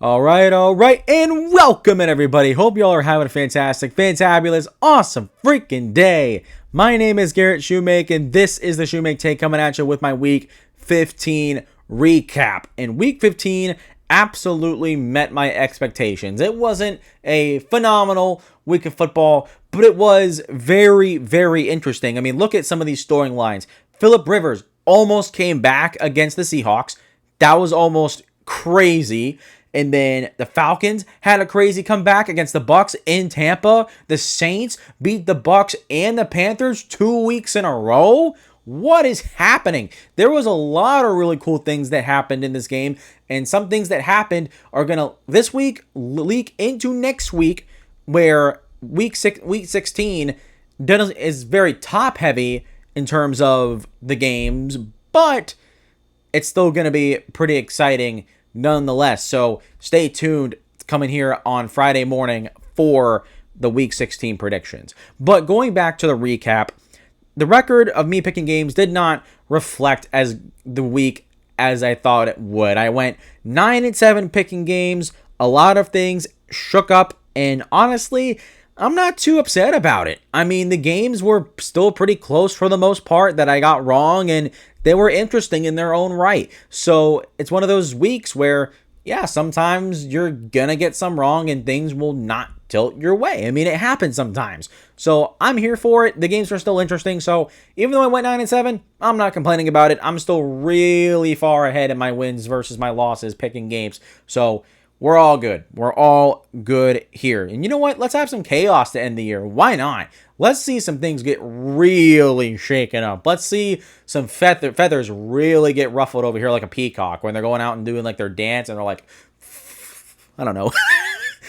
All right, and welcome in everybody. Hope y'all are having a fantastic, fantabulous, awesome freaking day. My name is Garrett Shoemake, and this is the Shoemake Take coming at you with my Week 15 recap. And Week 15 absolutely met my expectations. It wasn't a phenomenal week of football, but it was very, very interesting. I mean, look at some of these storylines. Phillip Rivers almost came back against the Seahawks. That was almost crazy. And then the Falcons had a crazy comeback against the Bucs in Tampa. The Saints beat the Bucs and the Panthers 2 weeks in a row. What is happening? There was a lot of really cool things that happened in this game, and some things that happened are going to this week leak into next week, where week 16 is very top heavy in terms of the games, but it's still going to be pretty exciting nonetheless. So stay tuned, coming here on Friday morning for the Week 16 predictions. But going back to the recap, the record of me picking games did not reflect as the week as I thought it would. I went 9-7 picking games. A lot of things shook up, and honestly, I'm not too upset about it. I mean, the games were still pretty close for the most part that I got wrong, and they were interesting in their own right. So it's one of those weeks where, yeah, sometimes you're gonna get some wrong and things will not tilt your way. I mean, it happens sometimes. So I'm here for it. The games are still interesting. So even though I went 9-7, I'm not complaining about it. I'm still really far ahead in my wins versus my losses picking games. So we're all good. We're all good here. And you know what? Let's have some chaos to end the year. Why not? Let's see some things get really shaken up. Let's see some feathers really get ruffled over here like a peacock when they're going out and doing like their dance and they're like, I don't know.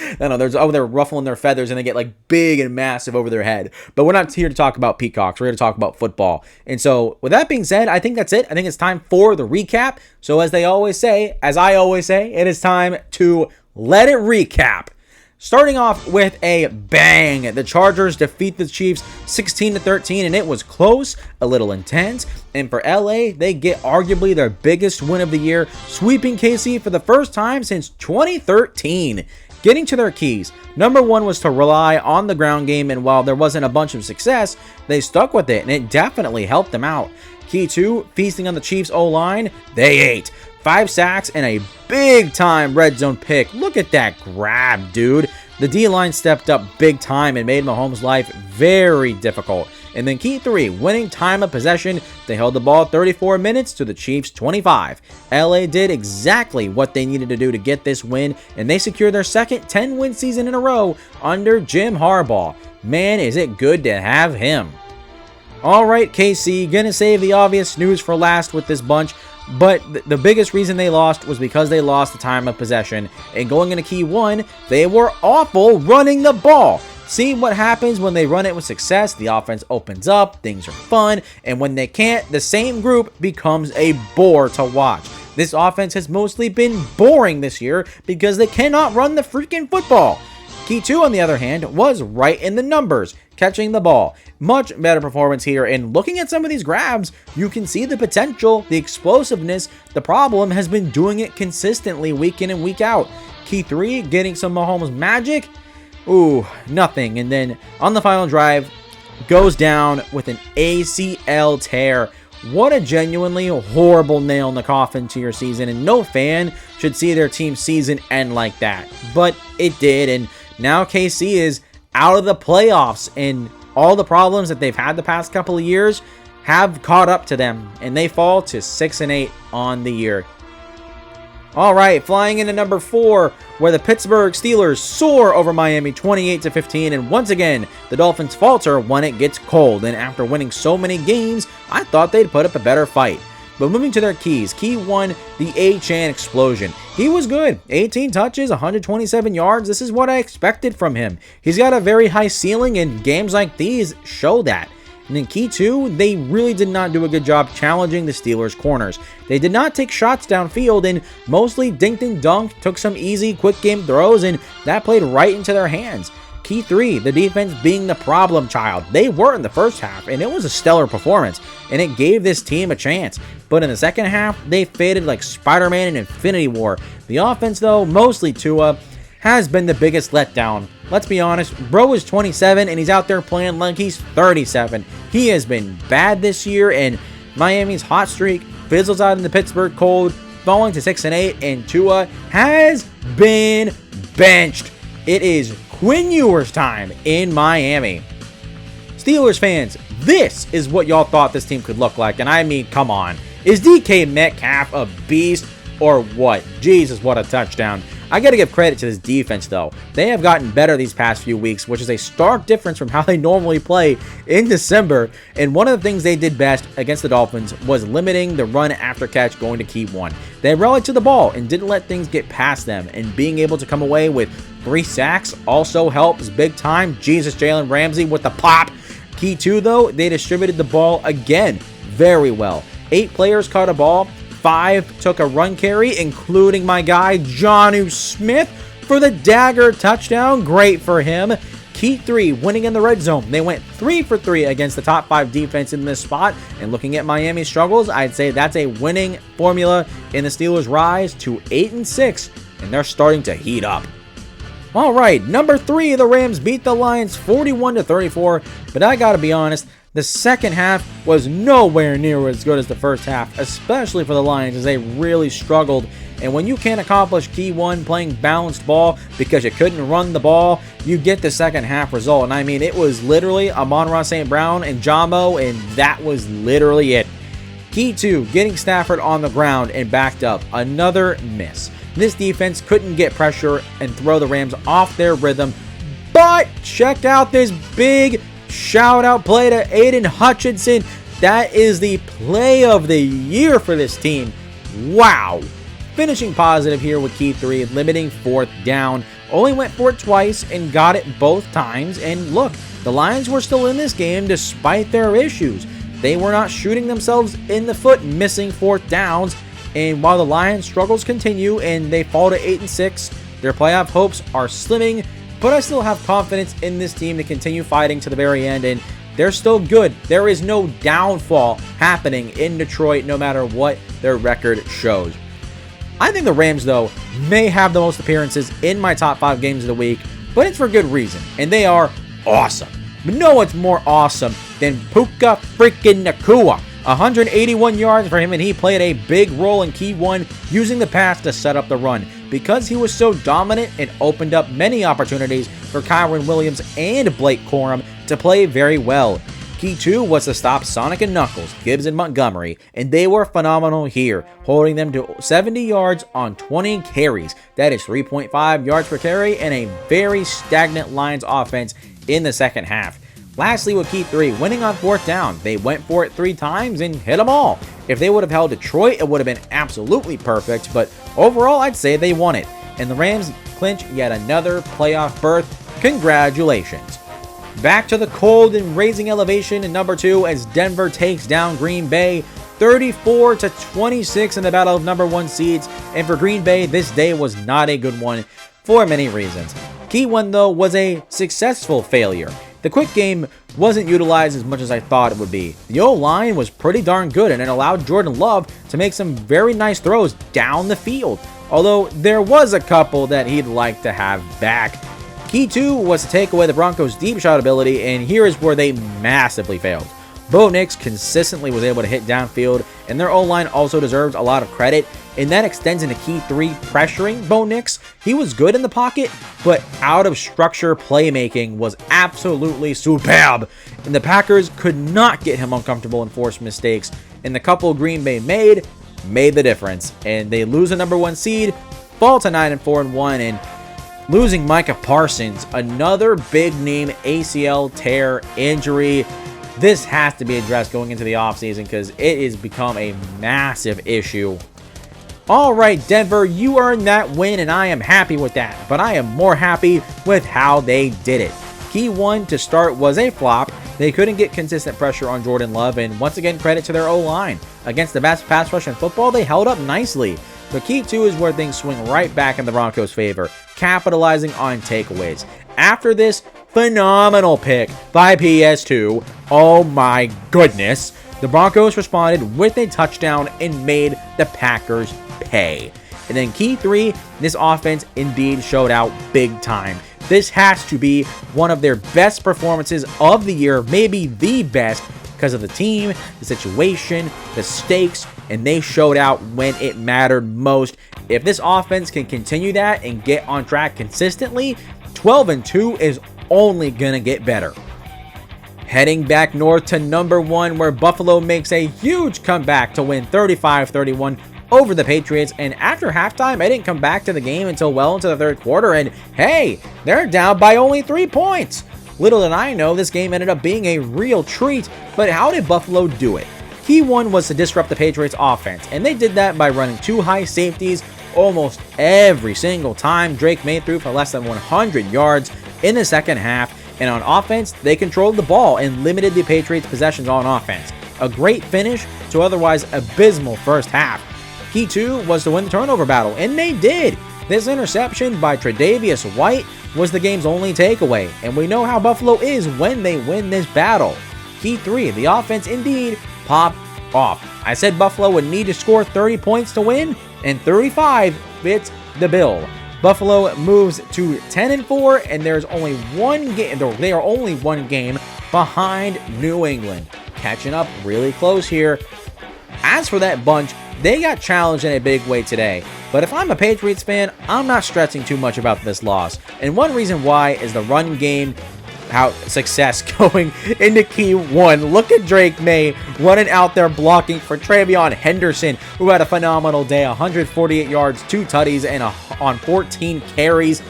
I don't know. They're ruffling their feathers and they get like big and massive over their head. But we're not here to talk about peacocks. We're here to talk about football. And so with that being said, I think that's it. I think it's time for the recap. So as I always say, it is time to let it recap. Starting off with a bang, the Chargers defeat the Chiefs 16-13, and it was close, a little intense. And for LA, they get arguably their biggest win of the year, sweeping KC for the first time since 2013. Getting to their keys, number one was to rely on the ground game, and while there wasn't a bunch of success, they stuck with it, and it definitely helped them out. Key two, feasting on the Chiefs O-line, they ate. 5 sacks and a big-time red zone pick. Look at that grab, dude. The D-line stepped up big time and made Mahomes' life very difficult. And then key 3, winning time of possession. They held the ball 34 minutes to the Chiefs 25. LA did exactly what they needed to do to get this win, and they secured their second 10-win season in a row under Jim Harbaugh. Man, is it good to have him. All right, KC, gonna save the obvious news for last with this bunch. But the biggest reason they lost was because they lost the time of possession. And going into key 1, they were awful running the ball. See what happens when they run it with success. The offense opens up, things are fun, and when they can't, the same group becomes a bore to watch. This offense has mostly been boring this year because they cannot run the freaking football. Key 2, on the other hand, was right in the numbers, catching the ball. Much better performance here, and looking at some of these grabs, you can see the potential, the explosiveness. The problem has been doing it consistently week in and week out. Key 3, getting some Mahomes magic. Ooh, nothing. And then on the final drive, goes down with an ACL tear. What a genuinely horrible nail in the coffin to your season, and no fan should see their team's season end like that. But it did, and now KC is out of the playoffs, and all the problems that they've had the past couple of years have caught up to them, and they fall to 6-8 on the year. All right, flying into number 4, where the Pittsburgh Steelers soar over Miami 28-15, and once again, the Dolphins falter when it gets cold, and after winning so many games, I thought they'd put up a better fight. But moving to their keys, key 1, the A-Chan explosion. He was good, 18 touches, 127 yards, this is what I expected from him. He's got a very high ceiling, and games like these show that. And in key 2, they really did not do a good job challenging the Steelers' corners. They did not take shots downfield and mostly dinked and dunked, took some easy, quick game throws, and that played right into their hands. Key 3, the defense being the problem child. They were in the first half, and it was a stellar performance, and it gave this team a chance. But in the second half, they faded like Spider-Man in Infinity War. The offense, though, mostly Tua, has been the biggest letdown. Let's be honest, bro is 27, and he's out there playing like he's 37. He has been bad this year, and Miami's hot streak fizzles out in the Pittsburgh cold, falling to 6-8, and Tua has been benched. It is Quinn Ewers time in Miami. Steelers fans, this is what y'all thought this team could look like, and I mean, come on. Is DK Metcalf a beast or what? Jesus, what a touchdown. I gotta give credit to this defense, though. They have gotten better these past few weeks, which is a stark difference from how they normally play in December. And one of the things they did best against the Dolphins was limiting the run after catch going to key 1. They rallied to the ball and didn't let things get past them, and being able to come away with 3 sacks also helps big time. Jesus, Jalen Ramsey with the pop. Key 2, though, they distributed the ball again very well. 8 players caught a ball. 5 took a run carry, including my guy, Jonnu Smith, for the dagger touchdown. Great for him. Key 3, winning in the red zone. They went 3 for 3 against the top 5 defense in this spot. And looking at Miami's struggles, I'd say that's a winning formula in the Steelers' rise to 8-6, and they're starting to heat up. All right, number 3, the Rams beat the Lions 41-34, but I gotta be honest, the second half was nowhere near as good as the first half, especially for the Lions, as they really struggled. And when you can't accomplish key 1 playing balanced ball because you couldn't run the ball, you get the second half result. And I mean, it was literally Amon-Ra St. Brown and Jamo, and that was literally it. Key 2, getting Stafford on the ground and backed up. Another miss. This defense couldn't get pressure and throw the Rams off their rhythm, but check out this big shout out play to Aiden Hutchinson. That is the play of the year for this team. Wow. Finishing positive here with key 3, limiting 4th down. Only went for it twice and got it both times. And look, the Lions were still in this game despite their issues. They were not shooting themselves in the foot, missing 4th downs. And while the Lions' struggles continue and they fall to 8-6, their playoff hopes are slimming. But I still have confidence in this team to continue fighting to the very end, and they're still good. There is no downfall happening in Detroit, no matter what their record shows. I think the Rams, though, may have the most appearances in my top 5 games of the week, but it's for good reason, and they are awesome. But no one's more awesome than Puka freaking Nacua. 181 yards for him, and he played a big role in key 1, using the pass to set up the run. Because he was so dominant, it opened up many opportunities for Kyron Williams and Blake Corum to play very well. Key 2 was to stop Sonic and Knuckles, Gibbs and Montgomery, and they were phenomenal here, holding them to 70 yards on 20 carries. That is 3.5 yards per carry and a very stagnant Lions offense in the second half. Lastly, with key 3, winning on 4th down. They went for it 3 times and hit them all. If they would have held Detroit, it would have been absolutely perfect, but overall, I'd say they won it. And the Rams clinch yet another playoff berth. Congratulations. Back to the cold and raising elevation in number 2 as Denver takes down Green Bay 34-26 in the battle of number 1 seeds. And for Green Bay, this day was not a good one for many reasons. Key 1, though, was a successful failure. The quick game wasn't utilized as much as I thought it would be. The O-line was pretty darn good, and it allowed Jordan Love to make some very nice throws down the field, although there was a couple that he'd like to have back. Key 2 was to take away the Broncos' deep shot ability, and here is where they massively failed. Bo Nix consistently was able to hit downfield, and their O-line also deserves a lot of credit, and that extends into key 3 pressuring Bo Nix. He was good in the pocket, but out of structure playmaking was absolutely superb, and the Packers could not get him uncomfortable and force mistakes, and the couple Green Bay made the difference, and they lose a number 1 seed, fall to 9-4-1, and losing Micah Parsons, another big name ACL tear injury. This has to be addressed going into the offseason because it has become a massive issue. All right, Denver, you earned that win, and I am happy with that. But I am more happy with how they did it. Key 1 to start was a flop. They couldn't get consistent pressure on Jordan Love, and once again, credit to their O-line. Against the best pass rush in football, they held up nicely. But key 2 is where things swing right back in the Broncos' favor, capitalizing on takeaways. After this, phenomenal pick by PS2. Oh my goodness. The Broncos responded with a touchdown and made the Packers pay. And then key 3, this offense indeed showed out big time. This has to be one of their best performances of the year, maybe the best, because of the team, the situation, the stakes, and they showed out when it mattered most. If this offense can continue that and get on track consistently, 12-2 is only going to get better. Heading back north to number 1, where Buffalo makes a huge comeback to win 35-31 over the Patriots, and after halftime, I didn't come back to the game until well into the third quarter, and hey, they're down by only 3 points. Little did I know, this game ended up being a real treat, but how did Buffalo do it? Key 1 was to disrupt the Patriots offense, and they did that by running 2 high safeties almost every single time. Drake May threw for less than 100 yards in the second half, and on offense, they controlled the ball and limited the Patriots' possessions on offense. A great finish to otherwise abysmal first half. Key 2 was to win the turnover battle, and they did. This interception by Tre'Davious White was the game's only takeaway, and we know how Buffalo is when they win this battle. Key 3, the offense indeed popped off. I said Buffalo would need to score 30 points to win, and 35 fits the bill. Buffalo moves to 10-4, and there's only one game. They are only one game behind New England, catching up really close here. As for that bunch, they got challenged in a big way today, but if I'm a Patriots fan, I'm not stressing too much about this loss. And one reason why is the run game success going into key 1. Look at Drake May running out there blocking for Travion Henderson, who had a phenomenal day, 148 yards, 2 tutties, and on 14 carries.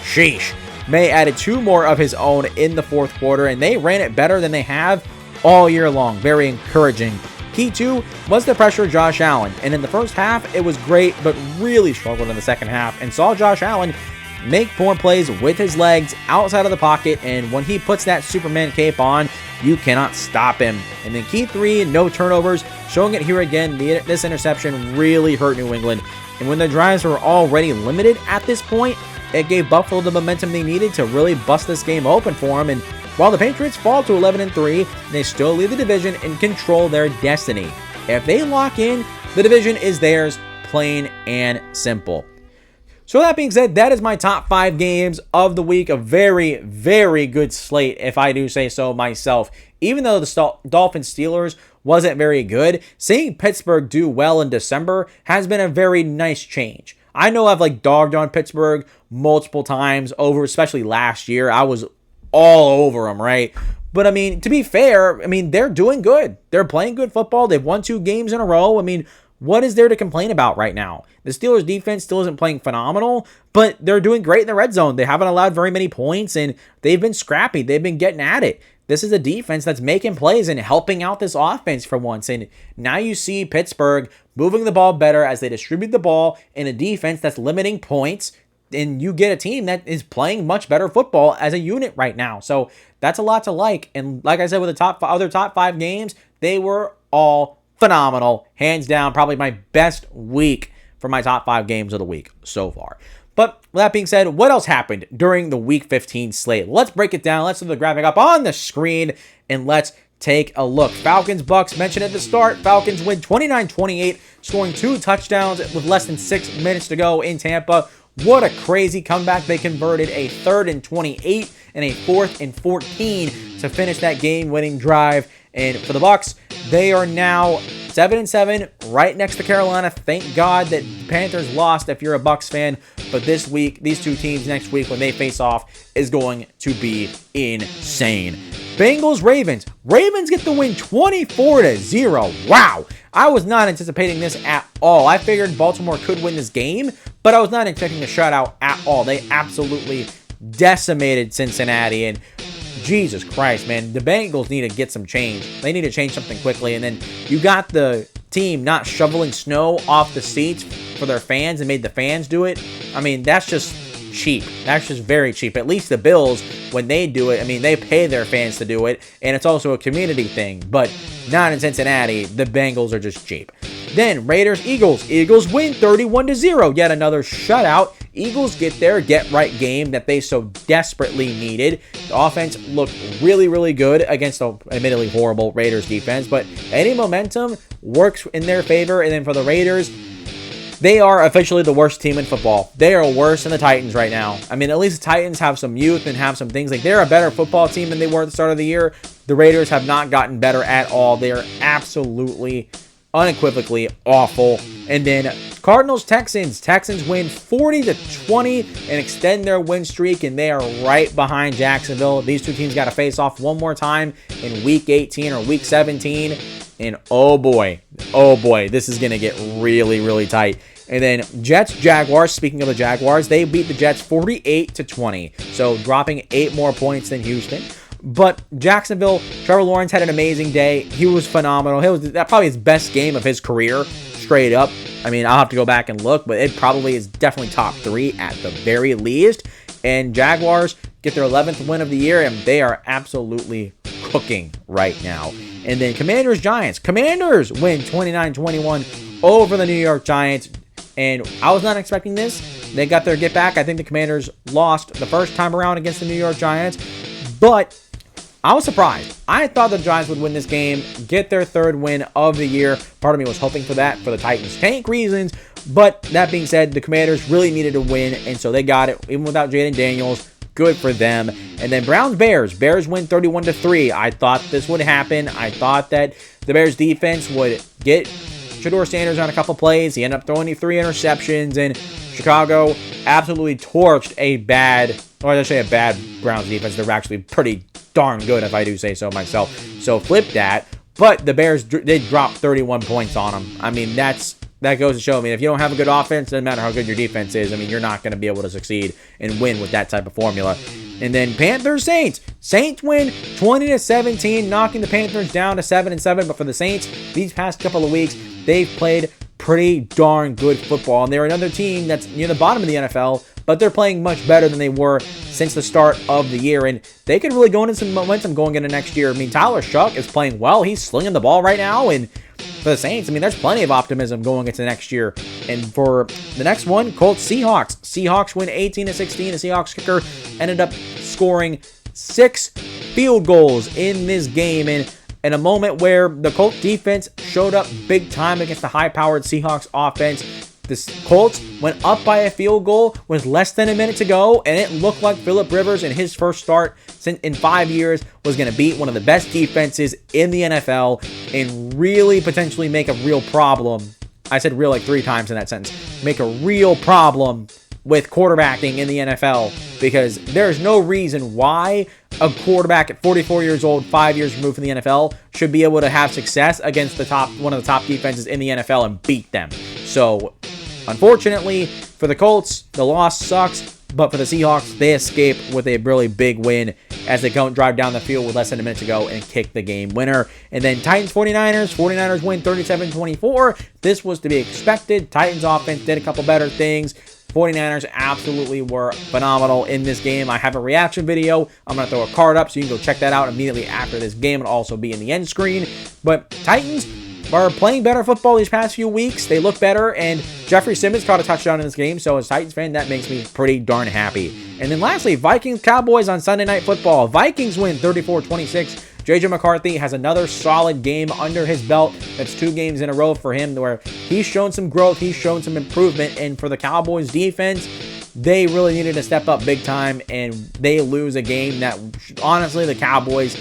Sheesh. May added 2 more of his own in the fourth quarter, and they ran it better than they have all year long. Very encouraging. Key 2 was to pressure Josh Allen, and in the first half, it was great, but really struggled in the second half, and saw Josh Allen make more plays with his legs outside of the pocket, and when he puts that Superman cape on, you cannot stop him. And then key 3, no turnovers, showing it here again. This interception really hurt New England, and when the drives were already limited at this point, it gave Buffalo the momentum they needed to really bust this game open for them. And while the Patriots fall to 11-3, they still lead the division and control their destiny. If they lock in, the division is theirs, plain and simple. So that being said, that is my top 5 games of the week. A very, very good slate, if I do say so myself. Even though the Dolphins Steelers wasn't very good, seeing Pittsburgh do well in December has been a very nice change. I know I've dogged on Pittsburgh multiple times over, especially last year. I was all over them, right? But I mean, to be fair, I mean, they're doing good. They're playing good football. They've won 2 games in a row. I mean, what is there to complain about right now? The Steelers defense still isn't playing phenomenal, but they're doing great in the red zone. They haven't allowed very many points, and they've been scrappy. They've been getting at it. This is a defense that's making plays and helping out this offense for once. And now you see Pittsburgh moving the ball better as they distribute the ball in a defense that's limiting points. And you get a team that is playing much better football as a unit right now. So that's a lot to like. And like I said, with the other top 5 games, they were all phenomenal. Hands down, probably my best week for my top 5 games of the week so far. But with that being said, what else happened during the Week 15 slate? Let's break it down. Let's throw the graphic up on the screen, and let's take a look. Falcons Bucks, mentioned at the start. Falcons win 29-28, scoring 2 touchdowns with less than 6 minutes to go in Tampa. What a crazy comeback. They converted a 3rd and 28 and a 4th and 14 to finish that game-winning drive. And for the Bucks, they are now 7-7, right next to Carolina. Thank God that Panthers lost if you're a Bucks fan. But this week, these 2 teams next week when they face off is going to be insane. Bengals Ravens. Ravens get the win 24-0. Wow. I was not anticipating this at all. I figured Baltimore could win this game, but I was not expecting a shutout at all. They absolutely decimated Cincinnati, and Jesus Christ, man, the Bengals need to get some change. They need to change something quickly, and then you got the team not shoveling snow off the seats for their fans and made the fans do it. I mean, that's just cheap. That's just very cheap. At least the Bills, when they do it, I mean, they pay their fans to do it, and it's also a community thing. But not in Cincinnati. The Bengals are just cheap. Then Raiders, Eagles. Eagles win 31-0. Yet another shutout. Eagles get their get-right game that they so desperately needed. The offense looked really, really good against the admittedly horrible Raiders defense, but any momentum works in their favor. And then for the Raiders, they are officially the worst team in football. They are worse than the Titans right now. I mean, at least the Titans have some youth and have some things. Like, they're a better football team than they were at the start of the year. The Raiders have not gotten better at all. They are absolutely, unequivocally awful. And then Cardinals, Texans. Texans win 40-20 and extend their win streak, and they are right behind Jacksonville. These two teams got to face off one more time in Week 18 or Week 17. And oh boy, this is going to get really, really tight. And then Jets, Jaguars. Speaking of the Jaguars, they beat the Jets 48-20. So dropping 8 more points than Houston. But Jacksonville, Trevor Lawrence had an amazing day. He was phenomenal. That probably his best game of his career, straight up. I mean, I'll have to go back and look, but it probably is definitely top 3 at the very least. And Jaguars get their 11th win of the year, and they are absolutely cooking right now. And then Commanders, Giants. Commanders win 29-21 over the New York Giants. And I was not expecting this. They got their get back. I think the Commanders lost the first time around against the New York Giants. But I was surprised. I thought the Giants would win this game, get their 3rd win of the year. Part of me was hoping for that for the Titans' tank reasons. But that being said, the Commanders really needed to win, and so they got it, even without Jaden Daniels. Good for them. And then Browns, Bears. Bears win 31-3. I thought this would happen. I thought that the Bears defense would get Shedeur Sanders on a couple plays. He ended up throwing 3 interceptions, and Chicago absolutely torched a bad Browns defense. They're actually pretty darn good, if I do say so myself. So flip that. But the Bears did drop 31 points on them. I mean, that goes to show, I mean, if you don't have a good offense, it doesn't matter how good your defense is. I mean, you're not going to be able to succeed and win with that type of formula. And then Panthers, Saints. Saints win 20-17, knocking the Panthers down to 7-7. But for the Saints, these past couple of weeks, they've played pretty darn good football. And they're another team that's near the bottom of the NFL, but they're playing much better than they were since the start of the year. And they could really go into some momentum going into next year. I mean, Tyler Shuck is playing well. He's slinging the ball right now. And for the Saints, I mean, there's plenty of optimism going into next year. And for the next one, Colts, Seahawks. Seahawks win 18-16. The Seahawks kicker ended up scoring 6 field goals in this game. And in a moment where the Colts defense showed up big time against the high-powered Seahawks offense, the Colts went up by a field goal with less than a minute to go, and it looked like Phillip Rivers in his first start in 5 years was going to beat one of the best defenses in the NFL and really potentially make a real problem. I said real like 3 times in that sentence. Make a real problem with quarterbacking in the NFL, because there's no reason why a quarterback at 44 years old, 5 years removed from the NFL, should be able to have success against one of the top defenses in the NFL and beat them. So, unfortunately, for the Colts, the loss sucks, but for the Seahawks, they escape with a really big win as they don't drive down the field with less than a minute to go and kick the game winner. And then Titans, 49ers. 49ers win 37-24. This was to be expected. Titans offense did a couple better things. 49ers absolutely were phenomenal in this game. I have a reaction video. I'm going to throw a card up so you can go check that out immediately after this game. It'll also be in the end screen. But Titans are playing better football these past few weeks. They look better, and Jeffrey Simmons caught a touchdown in this game, so as a Titans fan, that makes me pretty darn happy. And then lastly, Vikings, Cowboys on Sunday Night Football. Vikings win 34-26. J.J. McCarthy has another solid game under his belt. That's 2 games in a row for him where he's shown some growth, he's shown some improvement, and for the Cowboys defense, they really needed to step up big time, and they lose a game that, honestly, the Cowboys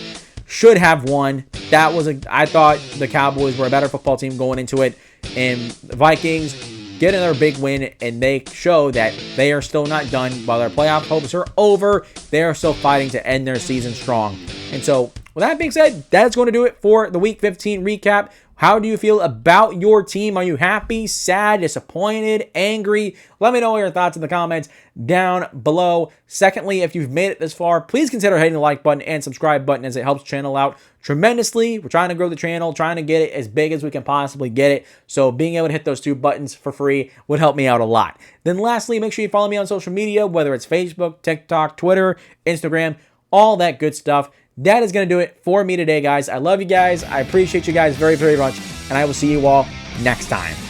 should have won. I thought the Cowboys were a better football team going into it, and the Vikings get another big win, and they show that they are still not done. While their playoff hopes are over, they are still fighting to end their season strong. And so, with that being said, that's going to do it for the Week 15 recap. How do you feel about your team? Are you happy, sad, disappointed, angry? Let me know your thoughts in the comments down below. Secondly, if you've made it this far, please consider hitting the like button and subscribe button as it helps the channel out tremendously. We're trying to grow the channel, trying to get it as big as we can possibly get it. So being able to hit those two buttons for free would help me out a lot. Then lastly, make sure you follow me on social media, whether it's Facebook, TikTok, Twitter, Instagram, all that good stuff. That is going to do it for me today, guys. I love you guys. I appreciate you guys very, very much. And I will see you all next time.